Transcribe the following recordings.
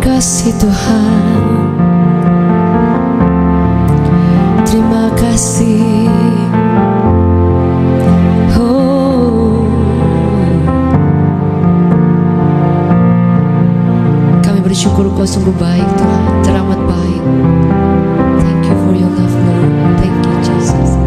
kasih Tuhan, terima kasih. Oh, kami bersyukur Kau sungguh baik Tuhan, teramat baik. Thank you for your love Lord. Thank you Jesus.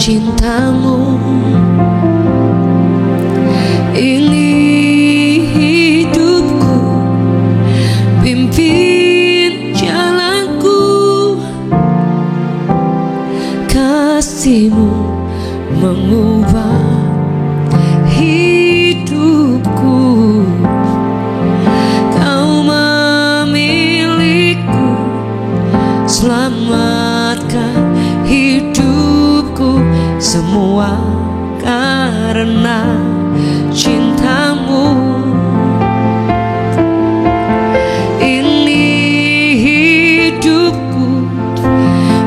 Cintamu ini hidupku, pimpin jalanku, kasih-Mu mengubah hidupku. Kau memilihku, selamatkan hidupku, semua karena cinta-Mu. Ini hidupku,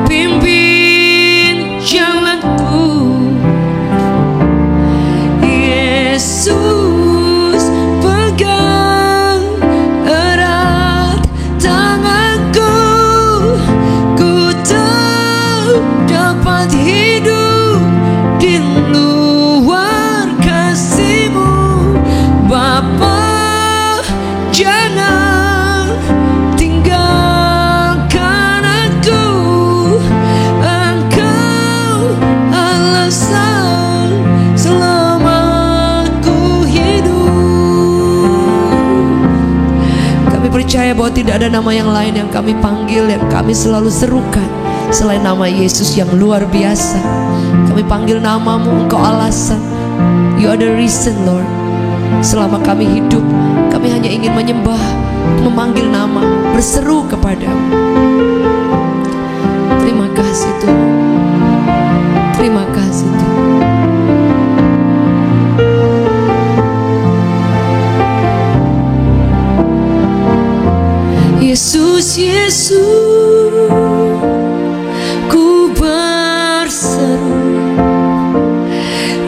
pimpin jalanku. Yesus, pegang erat tanganku, ku tak dapat hidup di luar kasih-Mu. Bapa, jangan tinggalkan aku, Engkau alasan selamaku hidup. Kami percaya bahwa tidak ada nama yang lain yang kami panggil, yang kami selalu serukan selain nama Yesus yang luar biasa. Kami panggil nama-Mu, Engkau alasan. You are the reason Lord. Selama kami hidup, kami hanya ingin menyembah, memanggil nama-Mu, berseru kepada-Mu. Terima kasih Tuhan, terima kasih Tuhan. Yesus, Yesus, ku berseru.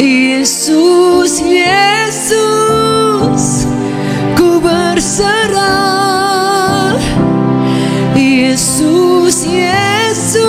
Yesus, Yesus, ku berserah. Yesus, Yesus,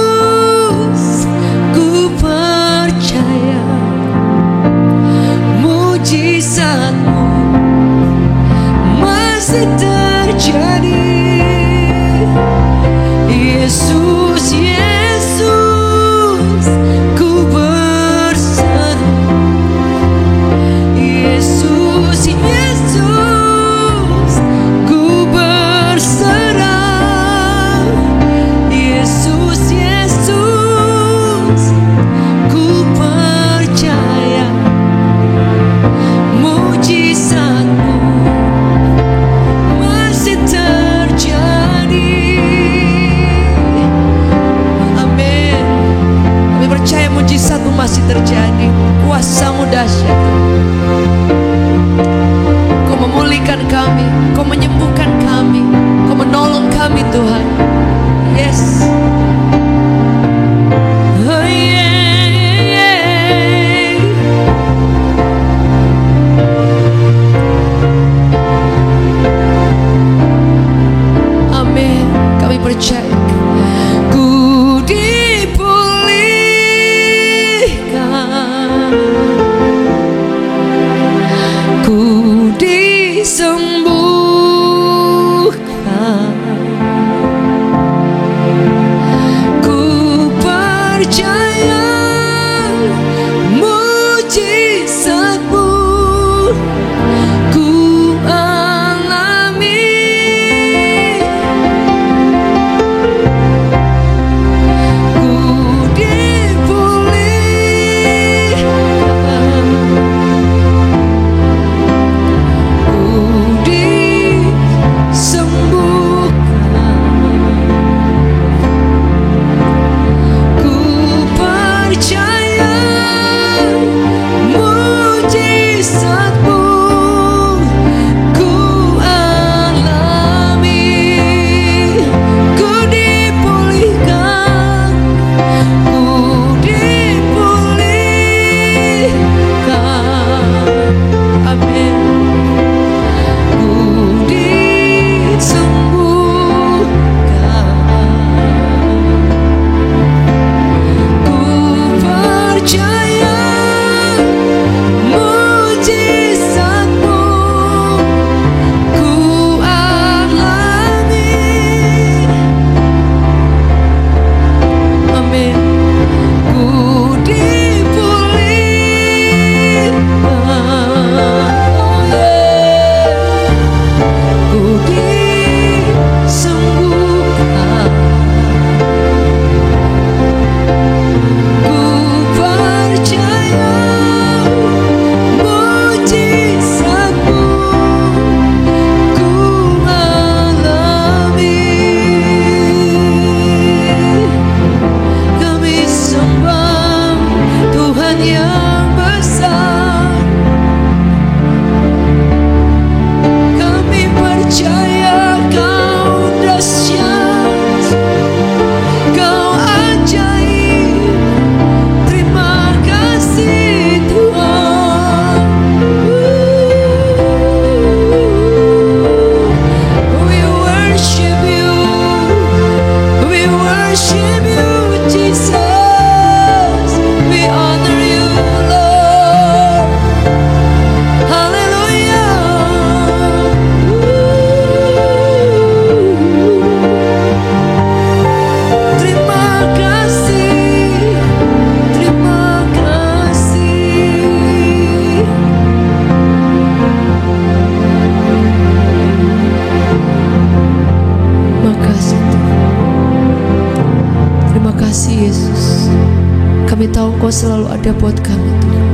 Kami tahu Engkau selalu ada buat kami, Tuhan.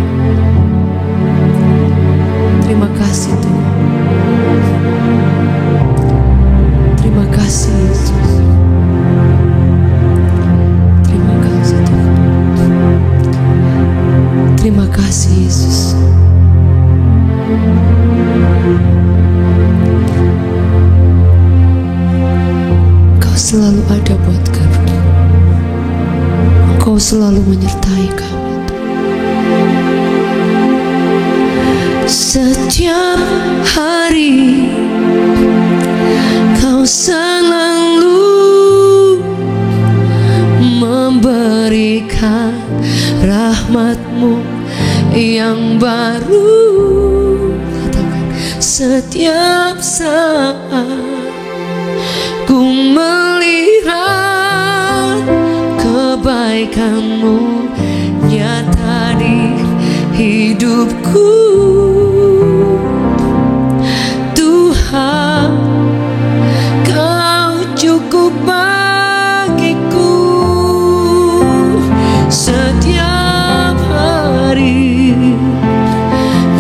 Terima kasih, Tuhan. Terima kasih, Yesus. Terima kasih, Tuhan. Terima kasih, Yesus. Engkau selalu ada buat kami. Engkau selalu menyertai kami, Tuhan. Setiap hari Kau selalu memberikan rahmat-Mu yang baru. Katakan, setiap saat ku melihat kebaikan-Mu nyata di hidupku. Tuhan, Kau cukup bagiku. Setiap hari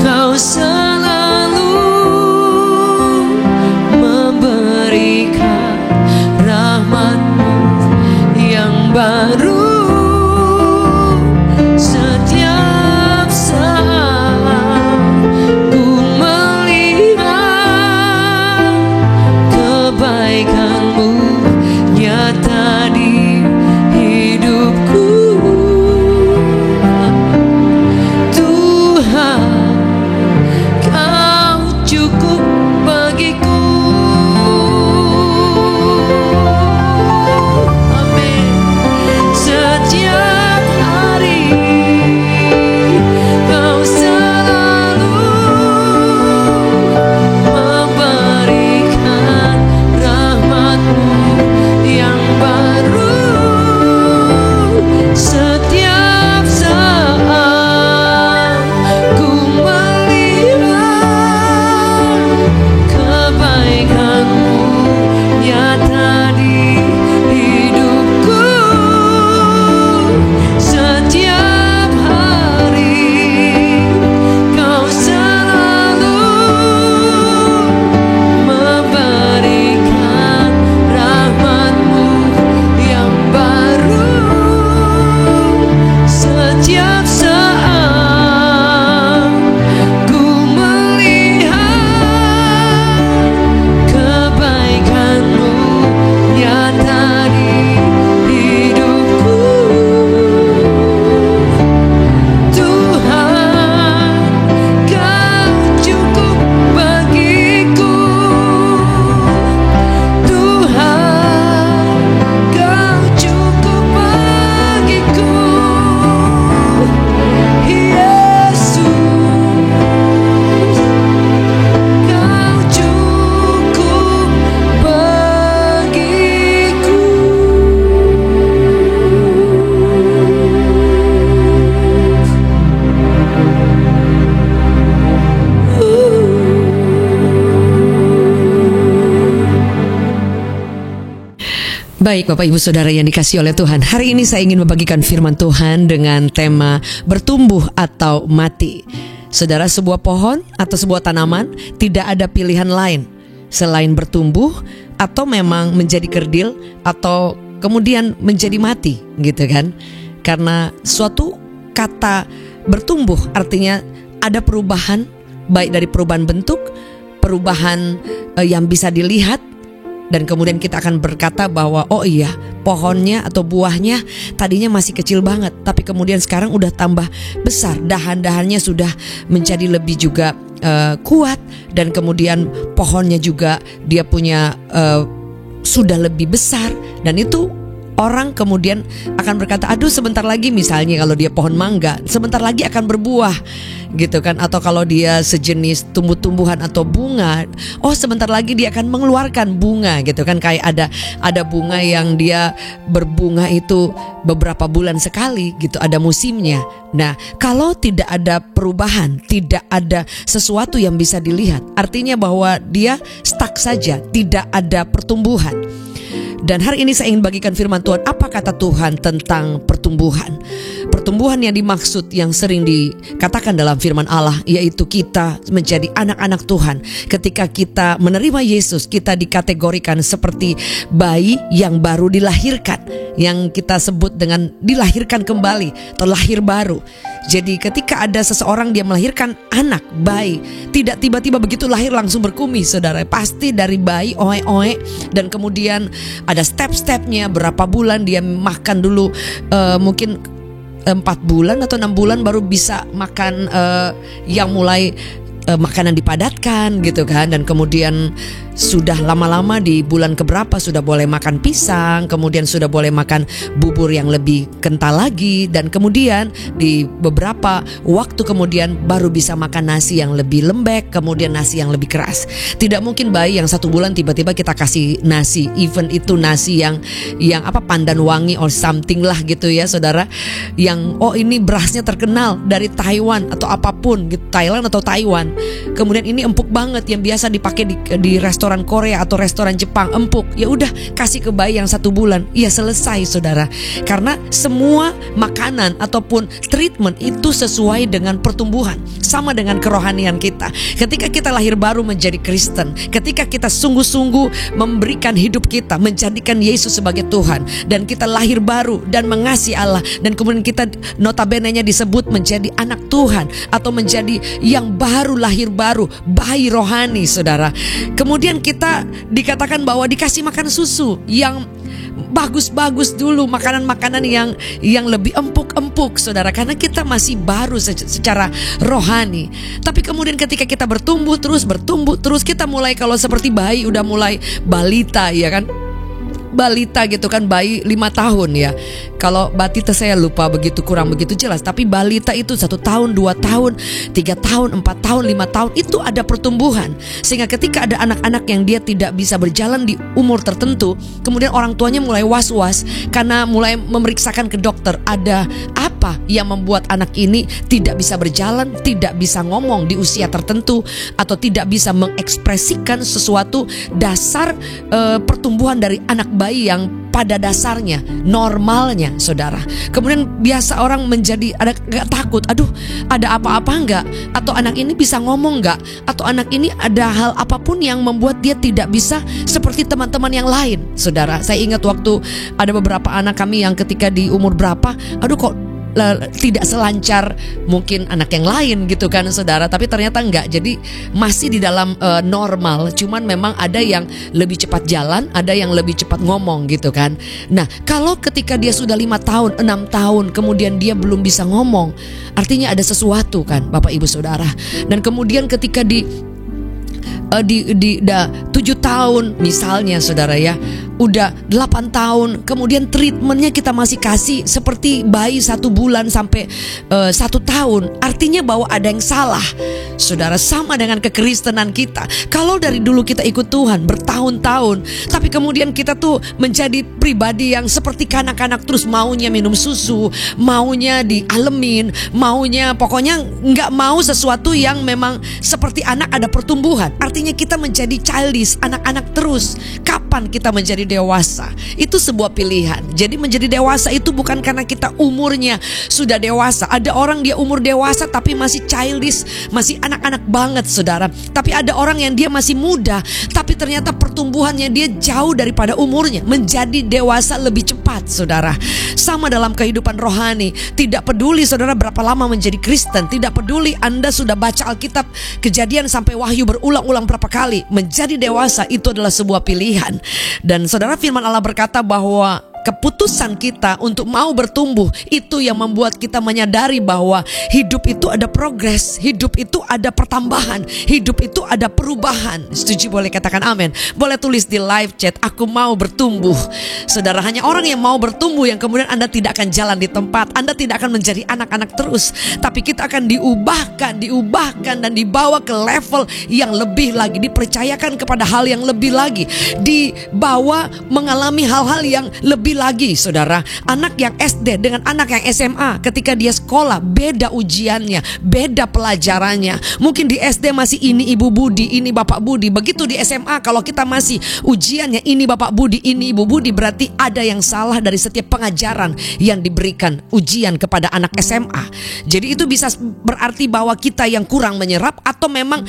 Kau selalu memberikan rahmat-Mu yang baru. Setiap saat ku melihat kebaikan-Mu nyata di hidupku. Tuhan, Kau cukup bagiku. Amin. Setiap hari Kau selalu memberikan rahmat-Mu yang baru. Setiap saat ku melihat kebaikan-Mu nyata di hidupku. Setiap hari Kau selalu memberikan rahmat-Mu yang baru. Setiap saat ku melihat kebaikan-Mu nyata di hidupku. Tuhan, Kau cukup bagiku. Tuhan, Kau cukup bagiku. Yesus, Kau cukup bagiku. Baik Bapak Ibu Saudara yang dikasihi oleh Tuhan, hari ini saya ingin membagikan firman Tuhan dengan tema bertumbuh atau mati. Saudara, sebuah pohon atau sebuah tanaman tidak ada pilihan lain selain bertumbuh atau memang menjadi kerdil atau kemudian menjadi mati, gitu kan? Karena suatu kata bertumbuh artinya ada perubahan, baik dari perubahan bentuk, perubahan yang bisa dilihat. Dan kemudian kita akan berkata bahwa oh iya, pohonnya atau buahnya tadinya masih kecil banget, tapi kemudian sekarang udah tambah besar, dahan-dahannya sudah menjadi lebih juga kuat, dan kemudian pohonnya juga dia punya sudah lebih besar. Dan itu orang kemudian akan berkata, aduh sebentar lagi, misalnya kalau dia pohon mangga, sebentar lagi akan berbuah, gitu kan. Atau kalau dia sejenis tumbuh-tumbuhan atau bunga, oh sebentar lagi dia akan mengeluarkan bunga, gitu kan. Kayak ada bunga yang dia berbunga itu beberapa bulan sekali, gitu, ada musimnya. Nah, kalau tidak ada perubahan, tidak ada sesuatu yang bisa dilihat, artinya bahwa dia stuck saja, tidak ada pertumbuhan. Dan hari ini saya ingin bagikan firman Tuhan. Apa kata Tuhan tentang pertumbuhan? pertumbuhan yang dimaksud yang sering dikatakan dalam firman Allah, yaitu kita menjadi anak-anak Tuhan. Ketika kita menerima Yesus, kita dikategorikan seperti bayi yang baru dilahirkan, yang kita sebut dengan dilahirkan kembali atau lahir baru. Jadi ketika ada seseorang dia melahirkan anak bayi, tidak tiba-tiba begitu lahir langsung berkumis, saudara. Pasti dari bayi oe-oe, dan kemudian ada step-stepnya, berapa bulan dia makan dulu, mungkin 4 bulan atau 6 bulan baru bisa makan yang mulai makanan dipadatkan gitu kan. Dan kemudian sudah lama-lama di bulan keberapa sudah boleh makan pisang, kemudian sudah boleh makan bubur yang lebih kental lagi, dan kemudian di beberapa waktu kemudian baru bisa makan nasi yang lebih lembek, kemudian nasi yang lebih keras. Tidak mungkin bayi yang 1 bulan tiba-tiba kita kasih nasi, even itu nasi yang pandan wangi or something lah gitu ya saudara, yang ini berasnya terkenal dari Taiwan atau apapun gitu, Thailand atau Taiwan. Kemudian ini empuk banget yang biasa dipakai di restoran Korea atau restoran Jepang, empuk. Ya udah kasih ke bayi yang 1 bulan, ya selesai saudara. Karena semua makanan ataupun treatment itu sesuai dengan pertumbuhan, sama dengan kerohanian kita. Ketika kita lahir baru menjadi Kristen, ketika kita sungguh-sungguh memberikan hidup kita, menjadikan Yesus sebagai Tuhan, dan kita lahir baru dan mengasihi Allah, dan kemudian kita notabene-nya disebut menjadi anak Tuhan atau menjadi yang baru, lahir baru, bayi rohani saudara. Kemudian kita dikatakan bahwa dikasih makan susu yang bagus-bagus dulu, makanan-makanan yang lebih empuk-empuk saudara, karena kita masih baru secara rohani. Tapi kemudian ketika kita bertumbuh terus, kita mulai, kalau seperti bayi udah mulai balita ya kan, balita gitu kan, bayi 5 tahun ya. Kalau batita saya lupa begitu, kurang begitu jelas. Tapi balita itu 1 tahun, 2 tahun, 3 tahun, 4 tahun, 5 tahun, itu ada pertumbuhan. Sehingga ketika ada anak-anak yang dia tidak bisa berjalan di umur tertentu, kemudian orang tuanya mulai was-was karena mulai memeriksakan ke dokter, ada apa yang membuat anak ini tidak bisa berjalan, tidak bisa ngomong di usia tertentu, atau tidak bisa mengekspresikan sesuatu dasar pertumbuhan dari anak bayi yang pada dasarnya normalnya saudara. Kemudian biasa orang menjadi agak takut, aduh ada apa-apa enggak, atau anak ini bisa ngomong enggak, atau anak ini ada hal apapun yang membuat dia tidak bisa seperti teman-teman yang lain saudara. Saya ingat waktu ada beberapa anak kami yang ketika di umur berapa, aduh kok tidak selancar mungkin anak yang lain gitu kan saudara, tapi ternyata enggak. Jadi masih di dalam normal, cuman memang ada yang lebih cepat jalan, ada yang lebih cepat ngomong gitu kan. Nah kalau ketika dia sudah 5 tahun, 6 tahun kemudian dia belum bisa ngomong, artinya ada sesuatu kan Bapak Ibu Saudara. Dan kemudian ketika di 7 tahun misalnya saudara ya, udah 8 tahun, kemudian treatmentnya kita masih kasih seperti bayi 1 bulan sampai 1 tahun, artinya bahwa ada yang salah saudara. Sama dengan kekristenan kita. Kalau dari dulu kita ikut Tuhan bertahun-tahun, tapi kemudian kita tuh menjadi pribadi yang seperti kanak-kanak, terus maunya minum susu, maunya dialemin, maunya pokoknya nggak mau sesuatu yang memang seperti anak, ada pertumbuhan. Artinya kita menjadi childish, anak-anak terus. Kapan kita menjadi dewasa? Itu sebuah pilihan. Jadi menjadi dewasa itu bukan karena kita umurnya sudah dewasa. Ada orang dia umur dewasa tapi masih childish, masih anak-anak banget saudara. Tapi ada orang yang dia masih muda, tapi ternyata pertumbuhannya dia jauh daripada umurnya, menjadi dewasa lebih cepat saudara. Sama dalam kehidupan rohani. Tidak peduli saudara berapa lama menjadi Kristen, tidak peduli Anda sudah baca Alkitab Kejadian sampai Wahyu berulang-ulang berapa kali, menjadi dewasa itu adalah sebuah pilihan. Dan saudara, firman Allah berkata bahwa keputusan kita untuk mau bertumbuh itu yang membuat kita menyadari bahwa hidup itu ada progres, hidup itu ada pertambahan, hidup itu ada perubahan. Setuju? Boleh katakan amin. Boleh tulis di live chat, aku mau bertumbuh. Saudara, hanya orang yang mau bertumbuh yang kemudian Anda tidak akan jalan di tempat, Anda tidak akan menjadi anak-anak terus, tapi kita akan diubahkan dan dibawa ke level yang lebih lagi, dipercayakan kepada hal yang lebih lagi, dibawa mengalami hal-hal yang lebih lagi saudara, anak yang SD dengan anak yang SMA, ketika dia sekolah beda ujiannya, beda pelajarannya. Mungkin di SD masih ini Ibu Budi, ini Bapak Budi. Begitu di SMA kalau kita masih ujiannya ini Bapak Budi, ini Ibu Budi, berarti ada yang salah dari setiap pengajaran yang diberikan ujian kepada anak SMA. Jadi itu bisa berarti bahwa kita yang kurang menyerap, atau memang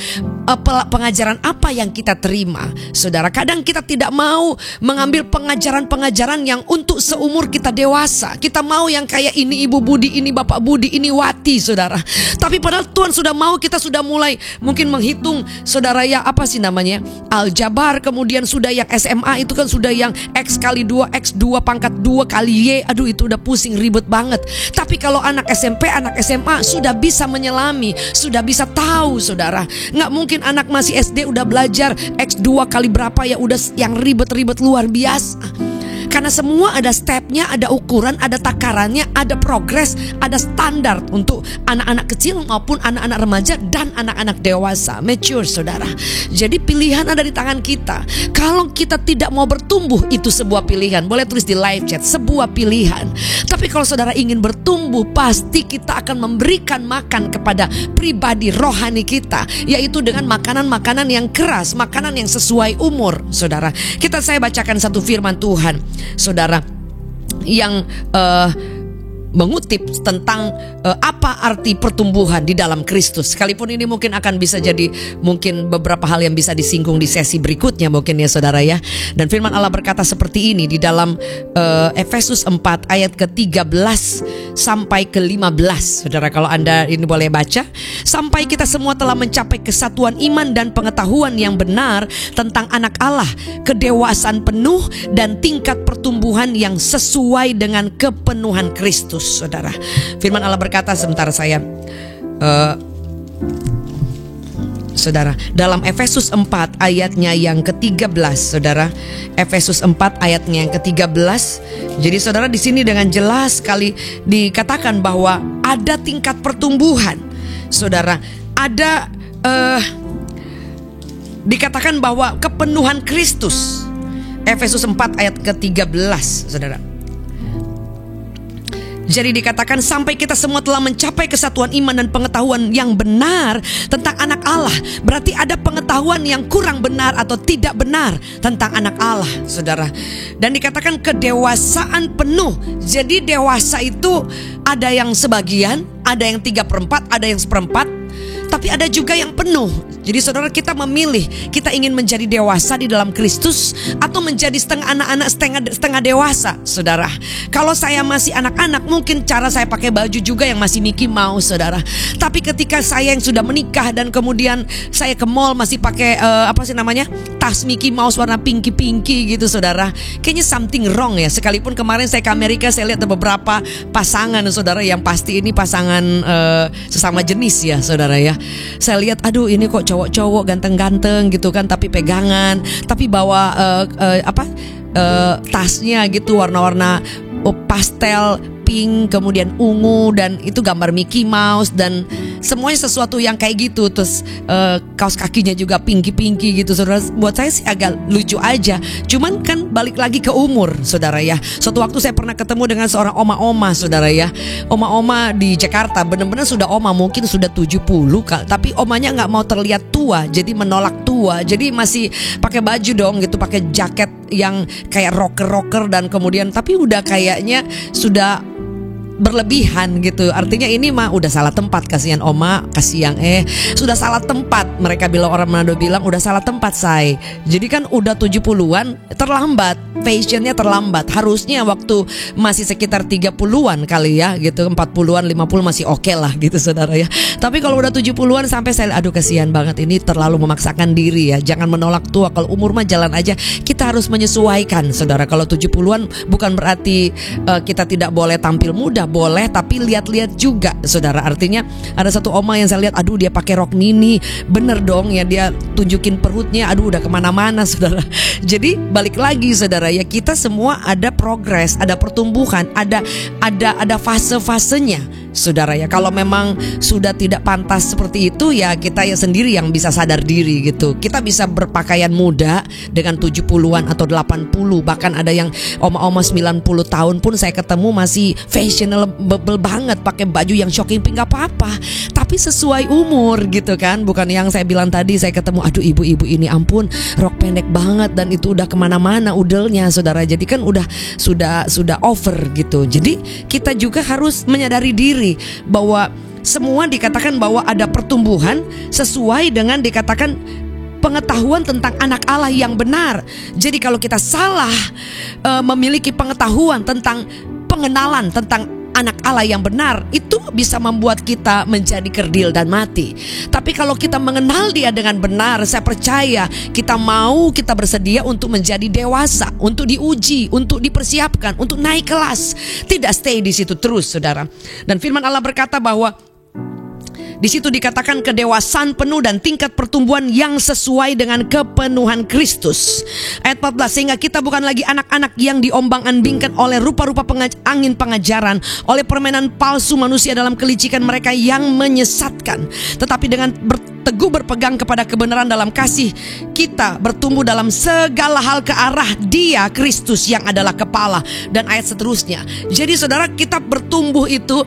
pengajaran apa yang kita terima. Saudara, kadang kita tidak mau mengambil pengajaran-pengajaran yang untuk seumur kita dewasa. Kita mau yang kayak ini Ibu Budi, ini Bapak Budi, ini Wati, saudara. Tapi padahal Tuhan sudah mau kita sudah mulai mungkin menghitung, saudara, ya apa sih namanya, aljabar. Kemudian sudah yang SMA itu kan sudah yang X kali 2, X2 pangkat 2 kali Y. Aduh, itu udah pusing, ribet banget. Tapi kalau anak SMP, anak SMA sudah bisa menyelami, sudah bisa tahu, saudara. Nggak mungkin anak masih SD udah belajar X2 kali berapa ya, udah yang ribet-ribet luar biasa. Karena semua ada stepnya, ada ukuran, ada takarannya, ada progres, ada standar untuk anak-anak kecil maupun anak-anak remaja dan anak-anak dewasa, mature, saudara. Jadi pilihan ada di tangan kita. Kalau kita tidak mau bertumbuh, itu sebuah pilihan. Boleh tulis di live chat, sebuah pilihan. Tapi kalau saudara ingin bertumbuh, pasti kita akan memberikan makan kepada pribadi rohani kita, yaitu dengan makanan-makanan yang keras, makanan yang sesuai umur, saudara. Saya bacakan satu firman Tuhan, saudara, yang mengutip tentang apa arti pertumbuhan di dalam Kristus. Sekalipun ini mungkin akan bisa jadi mungkin beberapa hal yang bisa disinggung di sesi berikutnya mungkin ya saudara ya. Dan firman Allah berkata seperti ini di dalam Efesus 4 ayat ke-13 sampai ke-15. Saudara, kalau Anda ini boleh baca. Sampai kita semua telah mencapai kesatuan iman dan pengetahuan yang benar tentang anak Allah, kedewasaan penuh dan tingkat pertumbuhan yang sesuai dengan kepenuhan Kristus. Saudara, firman Allah berkata, sebentar saya saudara, dalam Efesus 4 ayatnya yang ke-13, saudara, Efesus 4 ayatnya yang ke-13. Jadi saudara, di sini dengan jelas sekali dikatakan bahwa ada tingkat pertumbuhan. Saudara, ada dikatakan bahwa kepenuhan Kristus. Efesus 4 ayat ke-13, saudara. Jadi dikatakan sampai kita semua telah mencapai kesatuan iman dan pengetahuan yang benar tentang anak Allah. Berarti ada pengetahuan yang kurang benar atau tidak benar tentang anak Allah, saudara. Dan dikatakan kedewasaan penuh. Jadi dewasa itu ada yang sebagian, ada yang 3/4, ada yang 1/4, tapi ada juga yang penuh. Jadi saudara, kita memilih, kita ingin menjadi dewasa di dalam Kristus atau menjadi setengah anak-anak, setengah dewasa, saudara. Kalau saya masih anak-anak, mungkin cara saya pakai baju juga yang masih Mickey Mouse, saudara. Tapi ketika saya yang sudah menikah dan kemudian saya ke mall masih pakai tas Mickey Mouse warna pinky gitu, saudara. Kayaknya something wrong ya. Sekalipun kemarin saya ke Amerika, saya lihat ada beberapa pasangan, saudara, yang pasti ini pasangan sesama jenis ya, saudara ya. Saya lihat, aduh ini kok cowok-cowok ganteng-ganteng gitu kan, tapi pegangan, tapi bawa tasnya gitu warna-warna pastel, pink, kemudian ungu, dan itu gambar Mickey Mouse, dan semuanya sesuatu yang kayak gitu. Terus kaos kakinya juga pinky gitu, saudara. Buat saya sih agak lucu aja. Cuman kan balik lagi ke umur, saudara ya. Suatu waktu saya pernah ketemu dengan seorang oma-oma, saudara ya. Oma-oma di Jakarta, benar-benar sudah oma, mungkin sudah 70, tapi omanya nggak mau terlihat tua, jadi menolak tua. Jadi masih pakai baju dong gitu, pakai jaket yang kayak rocker dan kemudian tapi udah kayaknya sudah berlebihan gitu. Artinya ini mah udah salah tempat, kasihan oma, kasihan sudah salah tempat. Mereka bilang, orang Manado bilang udah salah tempat, say. Jadi kan udah 70-an terlambat, fashionnya terlambat. Harusnya waktu masih sekitar 30-an kali ya gitu, 40-an 50 masih oke lah gitu, saudara ya. Tapi kalau udah 70-an sampai saya aduh kasihan banget, ini terlalu memaksakan diri ya. Jangan menolak tua, kalau umur mah jalan aja. Kita harus menyesuaikan, saudara. Kalau 70-an bukan berarti kita tidak boleh tampil muda, boleh, tapi lihat-lihat juga, saudara. Artinya ada satu oma yang saya lihat, aduh dia pakai rok mini, bener dong ya, dia tunjukin perutnya, aduh udah kemana-mana, saudara. Jadi balik lagi, saudara ya, kita semua ada progres, ada pertumbuhan, ada fase-fasenya. saudara ya. Kalau memang sudah tidak pantas seperti itu, ya kita ya sendiri yang bisa sadar diri gitu. Kita bisa berpakaian muda dengan 70-an atau 80, bahkan ada yang oma-oma 90 tahun pun saya ketemu masih fashionable banget, pakai baju yang shocking pink, gak apa-apa, tapi sesuai umur gitu kan. Bukan yang saya bilang tadi, saya ketemu aduh ibu-ibu ini ampun rok pendek banget dan itu udah kemana-mana udelnya, saudara. Jadi kan sudah over gitu. Jadi kita juga harus menyadari diri bahwa semua dikatakan bahwa ada pertumbuhan sesuai dengan dikatakan pengetahuan tentang anak Allah yang benar. Jadi kalau kita salah memiliki pengetahuan tentang pengenalan tentang anak Allah yang benar, itu bisa membuat kita menjadi kerdil dan mati. Tapi kalau kita mengenal Dia dengan benar, saya percaya kita bersedia untuk menjadi dewasa, untuk diuji, untuk dipersiapkan, untuk naik kelas, tidak stay di situ terus, saudara. Dan firman Allah berkata bahwa di situ dikatakan kedewasaan penuh dan tingkat pertumbuhan yang sesuai dengan kepenuhan Kristus. Ayat 14, sehingga kita bukan lagi anak-anak yang diombang-ambingkan oleh rupa-rupa angin pengajaran, oleh permainan palsu manusia dalam kelicikan mereka yang menyesatkan, tetapi dengan teguh berpegang kepada kebenaran dalam kasih, kita bertumbuh dalam segala hal ke arah Dia, Kristus yang adalah kepala. Dan ayat seterusnya. Jadi saudara, kita bertumbuh itu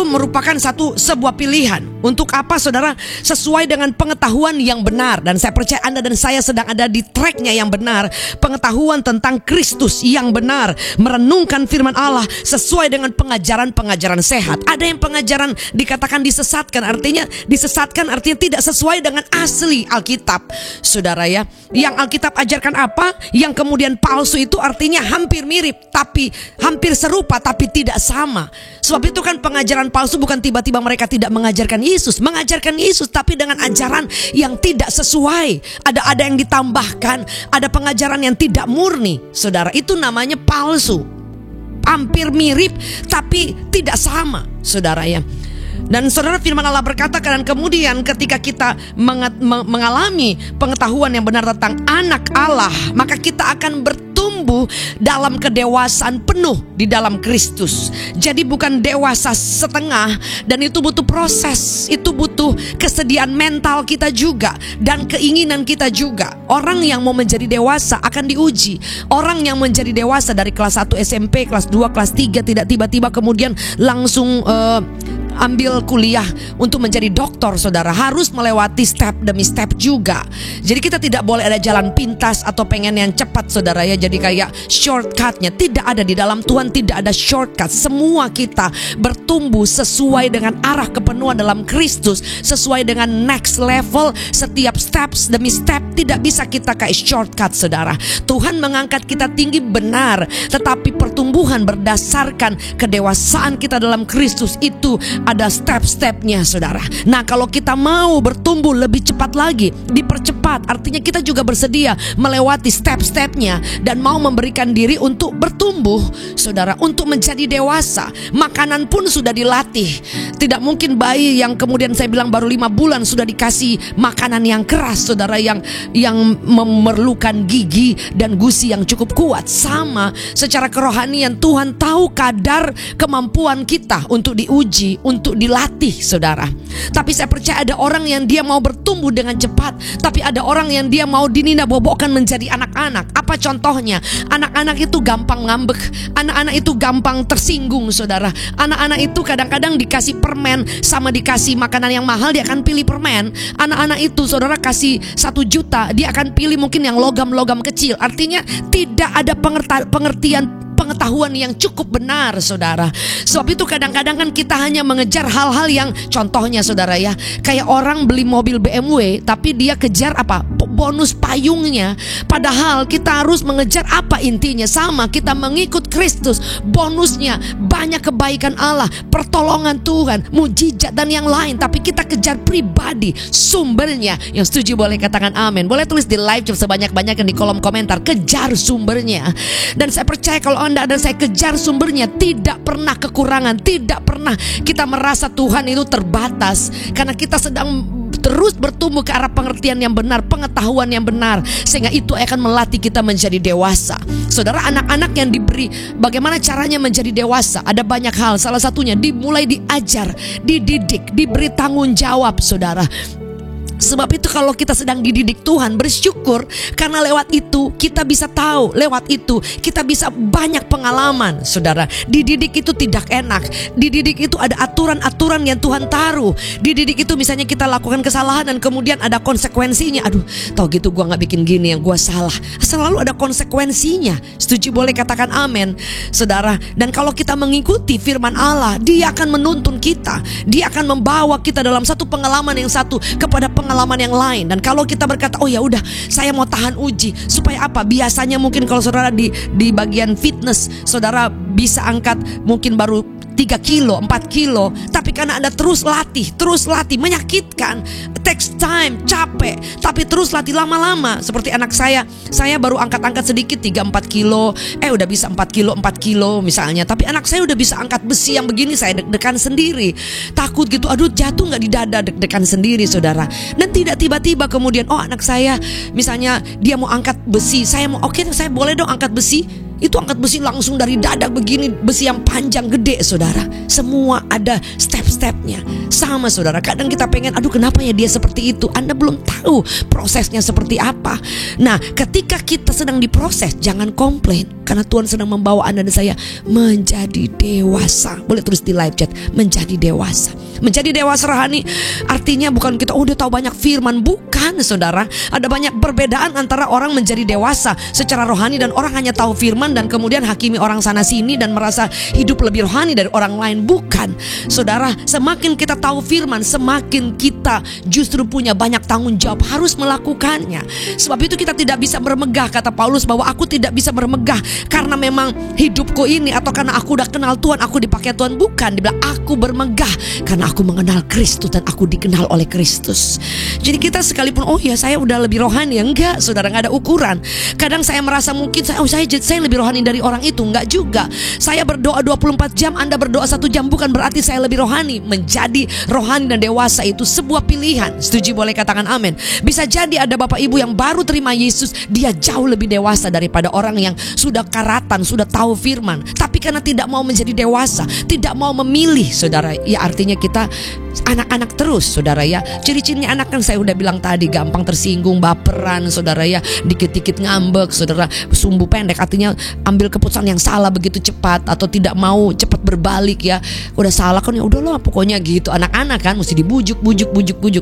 merupakan sebuah pilihan. Untuk apa, saudara? Sesuai dengan pengetahuan yang benar. Dan saya percaya Anda dan saya sedang ada di tracknya yang benar. Pengetahuan tentang Kristus yang benar, merenungkan firman Allah sesuai dengan pengajaran-pengajaran sehat. Ada yang pengajaran dikatakan disesatkan, artinya tidak sesuai dengan asli Alkitab, saudara ya. Yang Alkitab ajarkan apa, yang kemudian palsu itu artinya hampir mirip, tapi hampir serupa, tapi tidak sama. Sebab itu kan pengajaran palsu bukan tiba-tiba mereka tidak mengajarkan Yesus, tapi dengan ajaran yang tidak sesuai. Ada yang ditambahkan, ada pengajaran yang tidak murni, saudara. Itu namanya palsu. Hampir mirip tapi tidak sama, saudara ya. Dan saudara, firman Allah berkata, dan kemudian ketika kita mengalami pengetahuan yang benar tentang anak Allah, maka kita akan bertumbuh dalam kedewasaan penuh di dalam Kristus. Jadi bukan dewasa setengah, dan itu butuh proses, itu butuh kesediaan mental kita juga dan keinginan kita juga. Orang yang mau menjadi dewasa akan diuji. Orang yang menjadi dewasa dari kelas 1 SMP, kelas 2, kelas 3 tidak tiba-tiba kemudian langsung ambil kuliah untuk menjadi doktor, saudara. Harus melewati step demi step juga. Jadi kita tidak boleh ada jalan pintas atau pengen yang cepat, saudara ya. Jadi kayak shortcutnya tidak ada. Di dalam Tuhan tidak ada shortcut. Semua kita bertumbuh sesuai dengan arah kepenuhan dalam Kristus, sesuai dengan next level. Setiap steps demi step tidak bisa kita kayak shortcut, saudara. Tuhan mengangkat kita tinggi benar, tetapi pertumbuhan berdasarkan kedewasaan kita dalam Kristus itu ada step-stepnya, saudara. Nah, kalau kita mau bertumbuh lebih cepat lagi, dipercepat, artinya kita juga bersedia melewati step-stepnya dan mau memberikan diri untuk bertumbuh, saudara, untuk menjadi dewasa. Makanan pun sudah dilatih. Tidak mungkin bayi yang kemudian saya bilang baru 5 bulan sudah dikasih makanan yang keras, saudara, yang memerlukan gigi dan gusi yang cukup kuat. Sama secara kerohanian, Tuhan tahu kadar kemampuan kita untuk diuji, untuk dilatih, saudara. Tapi saya percaya ada orang yang dia mau bertumbuh dengan cepat, tapi ada orang yang dia mau dinina-bobokkan menjadi anak-anak. Apa contohnya? Anak-anak itu gampang ngambek, anak-anak itu gampang tersinggung, saudara. Anak-anak itu kadang-kadang dikasih permen sama dikasih makanan yang mahal, dia akan pilih permen. Anak-anak itu, saudara, kasih 1 juta, dia akan pilih mungkin yang logam-logam kecil. Artinya tidak ada pengetahuan yang cukup benar, saudara. Sebab itu kadang-kadang kan kita hanya mengejar hal-hal yang, contohnya, saudara ya, kayak orang beli mobil BMW tapi dia kejar apa? Bonus payungnya. Padahal kita harus mengejar apa intinya? Sama, kita mengikut Kristus, bonusnya banyak kebaikan Allah, pertolongan Tuhan, mujizat dan yang lain. Tapi kita kejar pribadi, sumbernya. Yang setuju boleh katakan amin. Boleh tulis di live chat sebanyak-banyaknya di kolom komentar. Kejar sumbernya. Dan saya percaya kalau Anda dan saya kejar sumbernya, tidak pernah kekurangan, tidak pernah kita merasa Tuhan itu terbatas, karena kita sedang terus bertumbuh ke arah pengertian yang benar, pengetahuan yang benar, sehingga itu akan melatih kita menjadi dewasa. Saudara, anak-anak yang diberi bagaimana caranya menjadi dewasa, ada banyak hal. Salah satunya dimulai diajar, dididik, diberi tanggung jawab, saudara. Sebab itu kalau kita sedang dididik Tuhan, bersyukur karena lewat itu kita bisa tahu, lewat itu kita bisa banyak pengalaman. Saudara, dididik itu tidak enak. Dididik itu ada aturan-aturan yang Tuhan taruh. Dididik itu misalnya kita lakukan kesalahan dan kemudian ada konsekuensinya. Aduh, tau gitu gua gak bikin gini yang gua salah. Selalu ada konsekuensinya. Setuju, boleh katakan amin, saudara. Dan kalau kita mengikuti firman Allah, Dia akan menuntun kita. Dia akan membawa kita dalam satu pengalaman yang satu kepada pengalaman yang lain. Dan kalau kita berkata, oh ya udah, saya mau tahan uji, supaya apa? Biasanya mungkin kalau saudara di bagian fitness, saudara bisa angkat mungkin baru 3 kilo, 4 kilo, tapi karena Anda terus latih, menyakitkan, takes time, capek, tapi terus latih lama-lama. Seperti anak saya baru angkat-angkat sedikit 3-4 kilo, udah bisa 4 kilo misalnya. Tapi anak saya udah bisa angkat besi yang begini, saya deg-degan sendiri, takut gitu, aduh jatuh gak di dada, deg-degan sendiri, saudara. Dan tidak tiba-tiba kemudian, oh anak saya misalnya dia mau angkat besi, saya mau, oke, saya boleh dong angkat besi. Itu angkat besi langsung dari dada begini, besi yang panjang gede, saudara. Semua ada step-stepnya. Sama, saudara, kadang kita pengen, aduh kenapa ya dia seperti itu. Anda belum tahu prosesnya seperti apa. Nah, ketika kita sedang diproses, jangan komplain, karena Tuhan sedang membawa Anda dan saya menjadi dewasa. Boleh tulis di live chat, menjadi dewasa. Menjadi dewasa rohani artinya bukan kita udah tahu banyak firman, bukan, saudara. Ada banyak perbedaan antara orang menjadi dewasa secara rohani dan orang hanya tahu firman dan kemudian hakimi orang sana sini dan merasa hidup lebih rohani dari orang lain. Bukan, saudara. Semakin kita tahu firman, semakin kita justru punya banyak tanggung jawab, harus melakukannya. Sebab itu kita tidak bisa bermegah, kata Paulus, bahwa aku tidak bisa bermegah karena memang hidupku ini, atau karena aku udah kenal Tuhan, aku dipakai Tuhan. Bukan, dia bilang aku bermegah karena aku mengenal Kristus dan aku dikenal oleh Kristus. Jadi kita sekalipun, oh ya saya udah lebih rohani, ya enggak, saudara, enggak ada ukuran. Kadang saya merasa mungkin saya lebih rohani dari orang itu. Enggak juga. Saya berdoa 24 jam, Anda berdoa 1 jam, bukan berarti saya lebih rohani. Menjadi rohani dan dewasa itu sebuah pilihan. Setuju, boleh katakan amin. Bisa jadi ada bapak ibu yang baru terima Yesus, dia jauh lebih dewasa daripada orang yang sudah karatan, sudah tahu firman, tapi karena tidak mau menjadi dewasa, tidak mau memilih, saudara, ya artinya kita anak-anak terus, saudara ya. Ciri-cirinya anak kan saya udah bilang tadi, gampang tersinggung, baperan, saudara ya, dikit-dikit ngambek, saudara, sumbu pendek, artinya ambil keputusan yang salah begitu cepat, atau tidak mau cepat berbalik ya. Udah salah kan ya udahlah pokoknya gitu. Anak-anak kan mesti dibujuk.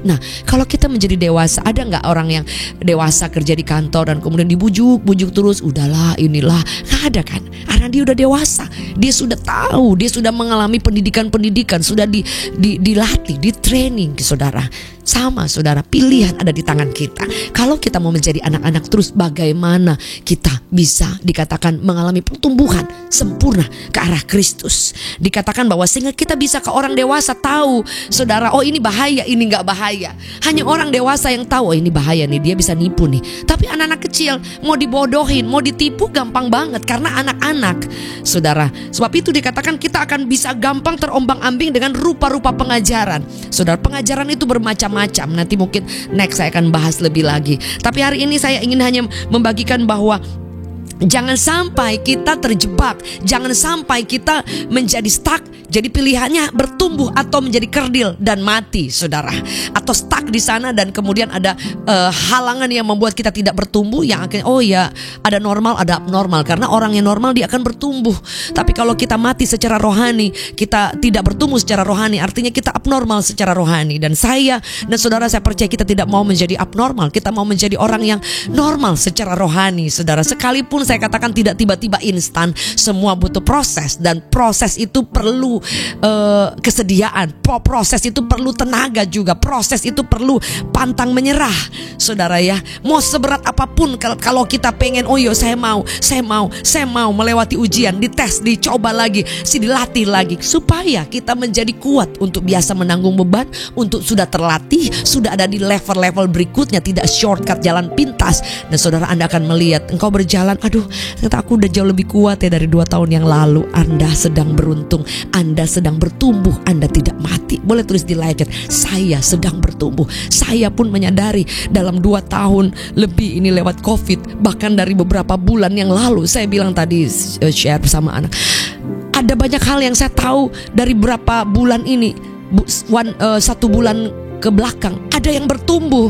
Nah, kalau kita menjadi dewasa, ada nggak orang yang dewasa kerja di kantor dan kemudian dibujuk terus, udahlah inilah, nggak ada kan? Karena dia udah dewasa, dia sudah tahu, dia sudah mengalami pendidikan, sudah dilatih, di training, saudara. Sama, saudara, pilihan ada di tangan kita. Kalau kita mau menjadi anak-anak terus, bagaimana kita bisa dikatakan mengalami pertumbuhan sempurna ke arah Kristus. Dikatakan bahwa sehingga kita bisa ke orang dewasa tahu, saudara, oh ini bahaya, ini gak bahaya. Hanya orang dewasa yang tahu, oh ini bahaya nih, dia bisa nipu nih. Tapi anak-anak kecil mau dibodohin, mau ditipu gampang banget karena anak-anak, saudara. Sebab itu dikatakan kita akan bisa gampang terombang-ambing dengan rupa-rupa pengajaran. Saudara, pengajaran itu bermacam-macam. Nanti mungkin next saya akan bahas lebih lagi. Tapi hari ini saya ingin hanya membagikan bahwa jangan sampai kita terjebak, jangan sampai kita menjadi stuck. Jadi pilihannya bertumbuh atau menjadi kerdil dan mati, saudara. Atau stuck di sana dan kemudian ada halangan yang membuat kita tidak bertumbuh. Yang akhirnya, oh ya, ada normal, ada abnormal. Karena orang yang normal dia akan bertumbuh. Tapi kalau kita mati secara rohani, kita tidak bertumbuh secara rohani, artinya kita abnormal secara rohani. Dan saya dan saudara, saya percaya kita tidak mau menjadi abnormal. Kita mau menjadi orang yang normal secara rohani, saudara. Sekalipun saya katakan tidak tiba-tiba instan, semua butuh proses. Dan proses itu perlu kesediaan, proses itu perlu tenaga juga, proses itu perlu pantang menyerah, saudara ya. Mau seberat apapun, kalau kita pengen, oh yo saya mau melewati ujian, dites, dicoba lagi, dilatih lagi, supaya kita menjadi kuat untuk biasa menanggung beban, untuk sudah terlatih, sudah ada di level-level berikutnya, tidak shortcut jalan pintas. Dan saudara, Anda akan melihat engkau berjalan, aduh aduh ternyata aku udah jauh lebih kuat ya dari 2 tahun yang lalu. Anda sedang beruntung, Anda sedang bertumbuh, Anda tidak mati. Boleh tulis di layar chat, saya sedang bertumbuh. Saya pun menyadari dalam 2 tahun lebih ini lewat COVID, bahkan dari beberapa bulan yang lalu, saya bilang tadi share bersama anak, ada banyak hal yang saya tahu dari berapa bulan ini, 1 bulan ke belakang, ada yang bertumbuh.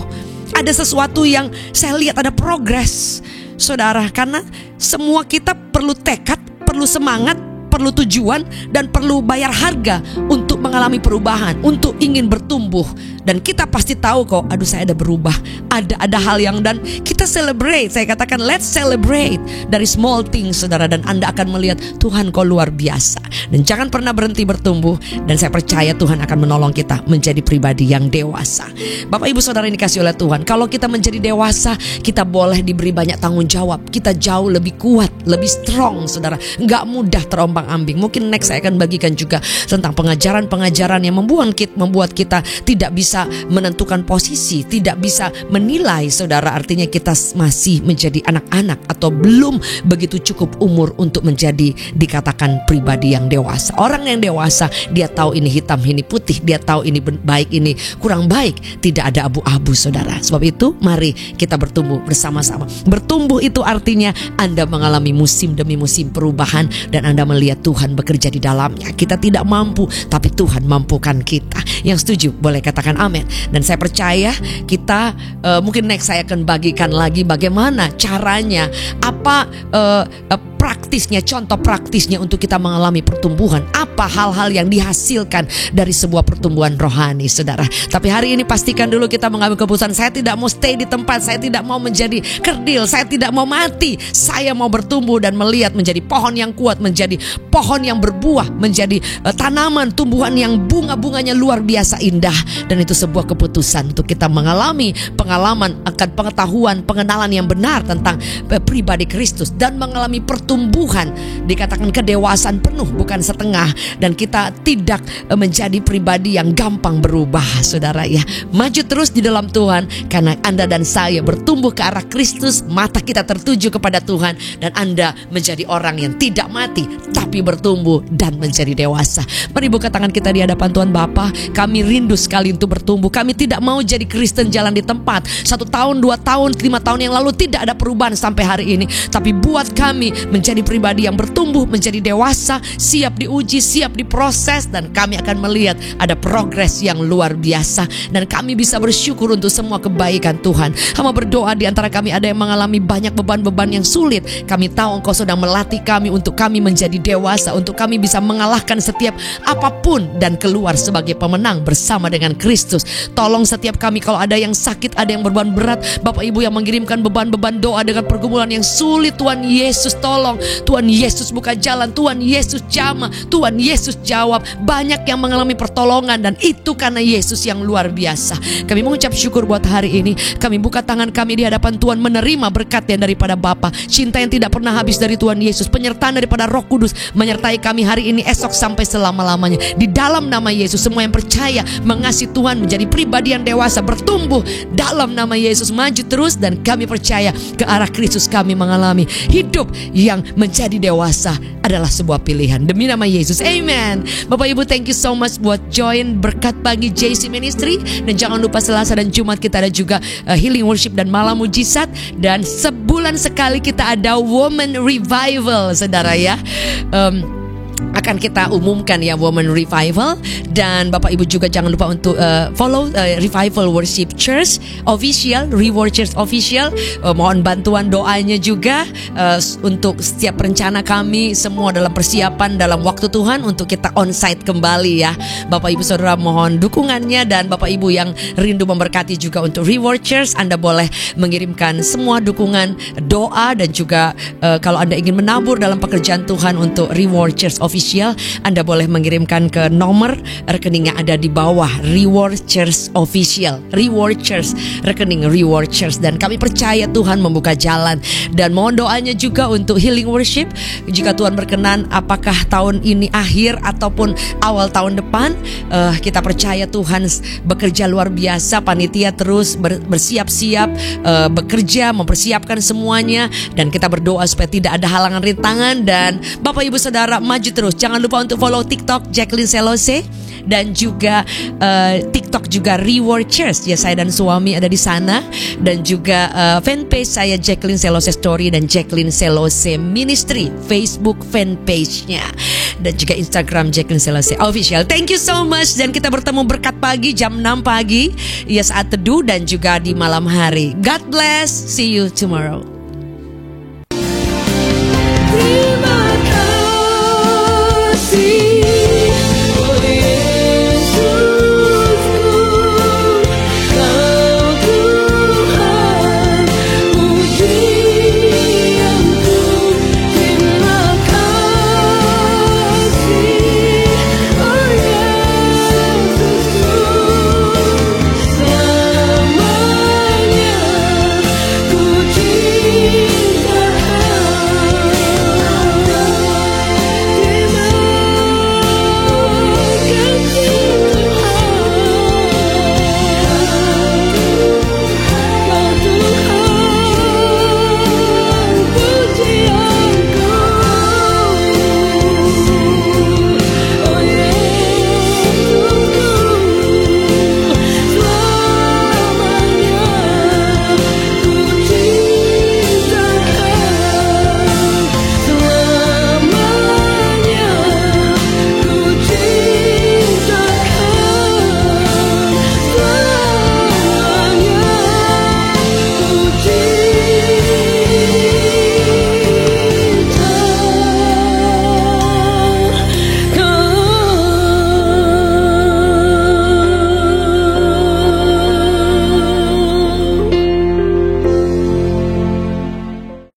Ada sesuatu yang saya lihat ada progres, saudara. Karena semua kita perlu tekad, perlu semangat, perlu tujuan, dan perlu bayar harga untuk mengalami perubahan, untuk ingin bertumbuh. Dan kita pasti tahu kok, aduh saya ada berubah, ada hal yang, dan kita celebrate. Saya katakan let's celebrate dari small things, saudara. Dan Anda akan melihat Tuhan kok luar biasa. Dan jangan pernah berhenti bertumbuh. Dan saya percaya Tuhan akan menolong kita menjadi pribadi yang dewasa. Bapak ibu saudara yang dikasih oleh Tuhan, kalau kita menjadi dewasa, kita boleh diberi banyak tanggung jawab. Kita jauh lebih kuat, lebih strong, saudara. Nggak mudah terombang-ambing. Mungkin next saya akan bagikan juga tentang pengajaran-pengajaran yang membuat kita tidak bisa menentukan posisi, tidak bisa menilai, saudara. Artinya kita masih menjadi anak-anak atau belum begitu cukup umur untuk menjadi dikatakan pribadi yang dewasa. Orang yang dewasa, dia tahu ini hitam, ini putih, dia tahu ini baik, ini kurang baik. Tidak ada abu-abu, saudara. Sebab itu mari kita bertumbuh bersama-sama. Bertumbuh itu artinya Anda mengalami musim demi musim perubahan, dan Anda melihat Tuhan bekerja di dalamnya. Kita tidak mampu, tapi Tuhan mampukan kita. Yang setuju boleh katakan amin. Dan saya percaya kita mungkin next saya akan bagikan lagi bagaimana caranya, apa praktisnya, contoh praktisnya untuk kita mengalami pertumbuhan. Apa hal-hal yang dihasilkan dari sebuah pertumbuhan rohani, saudara. Tapi hari ini pastikan dulu kita mengambil keputusan, saya tidak mau stay di tempat, saya tidak mau menjadi kerdil, saya tidak mau mati. Saya mau bertumbuh dan melihat menjadi pohon yang kuat, menjadi pohon yang berbuah, menjadi tanaman, tumbuhan yang bunga-bunganya luar biasa indah. Dan itu sebuah keputusan untuk kita mengalami pengalaman akan pengetahuan, pengenalan yang benar tentang pribadi Kristus, dan mengalami pertumbuhan, dikatakan kedewasaan penuh, bukan setengah. Dan kita tidak menjadi pribadi yang gampang berubah, saudara ya. Maju terus di dalam Tuhan, karena Anda dan saya bertumbuh ke arah Kristus. Mata kita tertuju kepada Tuhan, dan Anda menjadi orang yang tidak mati, tapi bertumbuh dan menjadi dewasa. Mari buka tangan kita di hadapan Tuhan. Bapa, kami rindu sekali untuk bertumbuh. Kami tidak mau jadi Kristen jalan di tempat. 1 tahun, 2 tahun, 5 tahun yang lalu tidak ada perubahan sampai hari ini. Tapi buat kami menjadi pribadi yang bertumbuh, menjadi dewasa, siap diuji, siap diproses, dan kami akan melihat ada progres yang luar biasa. Dan kami bisa bersyukur untuk semua kebaikan Tuhan. Hamba berdoa di antara kami ada yang mengalami banyak beban-beban yang sulit. Kami tahu Engkau sedang melatih kami untuk kami menjadi dewasa, untuk kami bisa mengalahkan setiap apapun dan keluar sebagai pemenang bersama dengan Kristus. Tolong setiap kami kalau ada yang sakit, ada yang beban berat, Bapak Ibu yang mengirimkan beban-beban doa dengan pergumulan yang sulit, Tuhan Yesus tolong, Tuhan Yesus buka jalan, Tuhan Yesus jamah, Tuhan Yesus jawab. Banyak yang mengalami pertolongan, dan itu karena Yesus yang luar biasa. Kami mengucap syukur buat hari ini. Kami buka tangan kami di hadapan Tuhan, menerima berkat yang daripada Bapa, cinta yang tidak pernah habis dari Tuhan Yesus, penyertaan daripada Roh Kudus menyertai kami hari ini, esok, sampai selama-lamanya. Di dalam nama Yesus, semua yang percaya mengasihi Tuhan menjadi pribadi yang dewasa, bertumbuh dalam nama Yesus, maju terus, dan kami percaya ke arah Kristus. Kami mengalami hidup yang menjadi dewasa adalah sebuah pilihan demi nama Yesus, amen. Bapak Ibu, thank you so much buat join berkat pagi JC Ministry. Dan jangan lupa Selasa dan Jumat kita ada juga healing worship dan malam mujizat. Dan sebulan sekali kita ada Woman Revival, saudara ya. Akan kita umumkan ya, Woman Revival. Dan Bapak Ibu juga jangan lupa untuk follow Revival Worship Church Official, Reward Church Official. Mohon bantuan doanya juga untuk setiap rencana kami semua dalam persiapan dalam waktu Tuhan untuk kita onsite kembali ya. Bapak Ibu Saudara mohon dukungannya. Dan Bapak Ibu yang rindu memberkati juga untuk Reward Church, Anda boleh mengirimkan semua dukungan doa. Dan juga kalau Anda ingin menabur dalam pekerjaan Tuhan untuk Reward Church Official, Official, Anda boleh mengirimkan ke nomor rekening yang ada di bawah, Reward Church Official, Reward Church, rekening Reward Church. Dan kami percaya Tuhan membuka jalan. Dan mohon doanya juga untuk Healing Worship. Jika Tuhan berkenan, apakah tahun ini akhir ataupun awal tahun depan, kita percaya Tuhan bekerja luar biasa. Panitia terus bersiap-siap, bekerja, mempersiapkan semuanya. Dan kita berdoa supaya tidak ada halangan rintangan. Dan Bapak Ibu Saudara, maju terus. Jangan lupa untuk follow TikTok Jacqueline Selose, dan juga TikTok juga Reward Church. Ya, saya dan suami ada di sana. Dan juga fanpage saya Jacqueline Selose Story dan Jacqueline Selose Ministry, Facebook fanpage-nya. Dan juga Instagram Jacqueline Selose Official. Thank you so much. Dan kita bertemu berkat pagi jam 6 pagi, ya, saat teduh dan juga di malam hari. God bless. See you tomorrow.